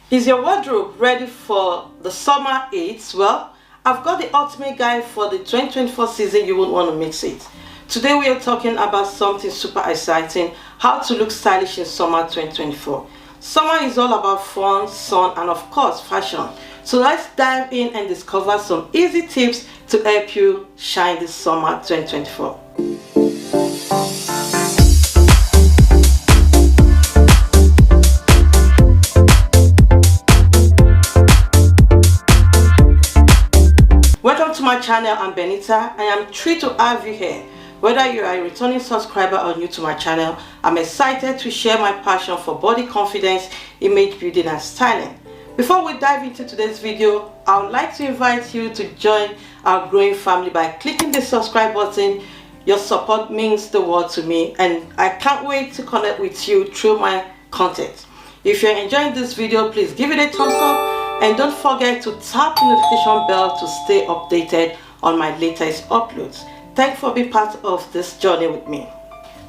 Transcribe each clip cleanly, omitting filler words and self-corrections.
Is your wardrobe ready for the summer heat? Well, I've got the ultimate guide for the 2024 season. You won't want to miss it. Today we are talking about something super exciting, how to look stylish in summer 2024. Summer is all about fun, sun, and of course fashion. So let's dive in and discover some easy tips to help you shine this summer 2024. Welcome to my channel. I'm Benita. I am thrilled to have you here. Whether you are a returning subscriber or new to my channel, I'm excited to share my passion for body confidence, image building and styling. Before we dive into today's video, I would like to invite you to join our growing family by clicking the subscribe button. Your support means the world to me and I can't wait to connect with you through my content. If you're enjoying this video, please give it a thumbs up. And don't forget to tap the notification bell to stay updated on my latest uploads. Thanks for being part of this journey with me.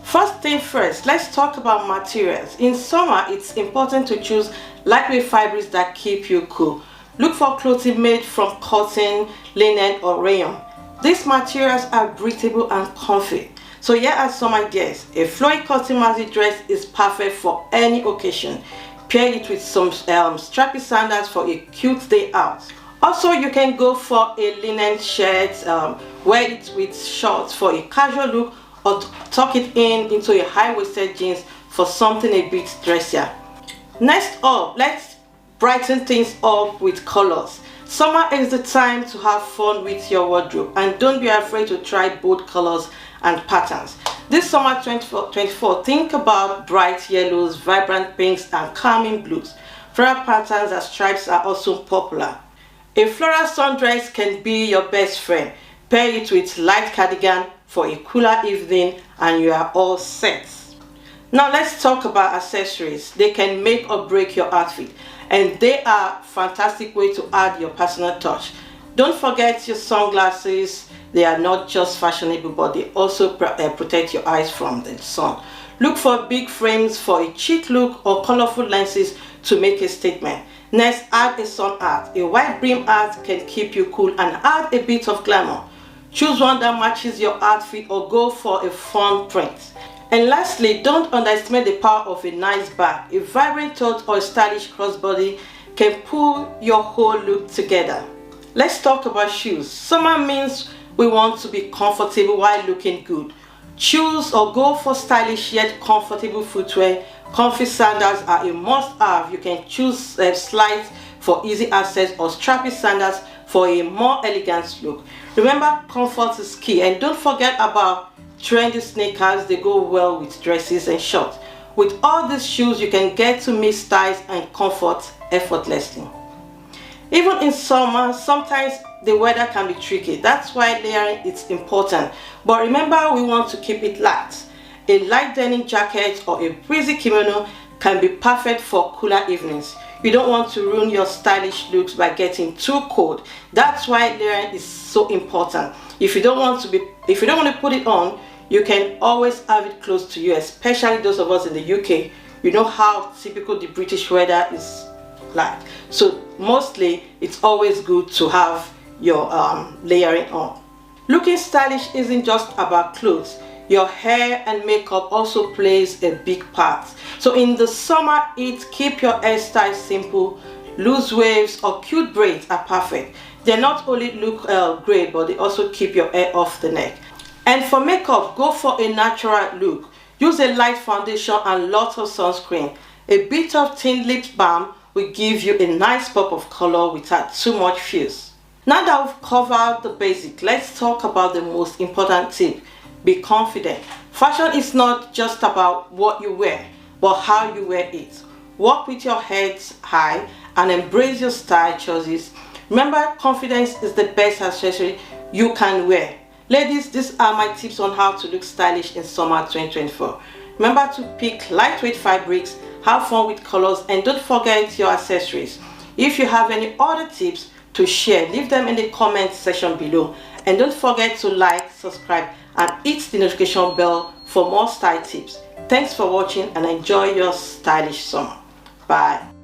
First thing first, let's talk about materials. In summer, it's important to choose lightweight fabrics that keep you cool. Look for clothing made from cotton, linen or rayon. These materials are breathable and comfy. So here are some ideas. A flowy cotton maxi dress is perfect for any occasion. Pair it with some strappy sandals for a cute day out. Also, you can go for a linen shirt, wear it with shorts for a casual look, or tuck it into a high-waisted jeans for something a bit dressier. Next up, let's brighten things up with colors. Summer is the time to have fun with your wardrobe, and don't be afraid to try bold colors and patterns. This summer 2024, think about bright yellows, vibrant pinks and calming blues. Floral patterns and stripes are also popular. A floral sundress can be your best friend. Pair it with light cardigan for a cooler evening and you are all set. Now let's talk about accessories. They can make or break your outfit and they are a fantastic way to add your personal touch. Don't forget your sunglasses. They are not just fashionable, but they also protect your eyes from the sun. Look for big frames for a chic look or colorful lenses to make a statement. Next, add a sun hat. A wide brim hat can keep you cool and add a bit of glamour. Choose one that matches your outfit or go for a fun print. And lastly, don't underestimate the power of a nice bag. A vibrant tote or a stylish crossbody can pull your whole look together. Let's talk about shoes. Summer means we want to be comfortable while looking good. Choose or go for stylish yet comfortable footwear. Comfy sandals are a must-have. You can choose slides for easy access or strappy sandals for a more elegant look. Remember, comfort is key, and don't forget about trendy sneakers. They go well with dresses and shorts. With all these shoes, you can get to mix styles and comfort effortlessly. Even in summer, sometimes the weather can be tricky. That's why layering is important. But remember, we want to keep it light. A light denim jacket or a breezy kimono can be perfect for cooler evenings. You don't want to ruin your stylish looks by getting too cold. That's why layering is so important. If you don't want to put it on, you can always have it close to you, especially those of us in the UK. You know how typical the British weather is like. So mostly it's always good to have your layering on. Looking stylish isn't just about clothes. Your hair and makeup also plays a big part. So in the summer heat, keep your hairstyle simple. Loose waves or cute braids are perfect. They not only look great, but they also keep your hair off the neck. And for makeup, go for a natural look. Use a light foundation and lots of sunscreen. A bit of thin lip balm will give you a nice pop of color without too much fuzz. Now that we've covered the basic, let's talk about the most important tip. Be confident. Fashion is not just about what you wear, but how you wear it. Walk with your head high and embrace your style choices. Remember, confidence is the best accessory you can wear. Ladies, these are my tips on how to look stylish in summer 2024. Remember to pick lightweight fabrics, have fun with colors, and don't forget your accessories. If you have any other tips to share, leave them in the comment section below. And don't forget to like, subscribe, and hit the notification bell for more style tips. Thanks for watching and enjoy your stylish summer. Bye.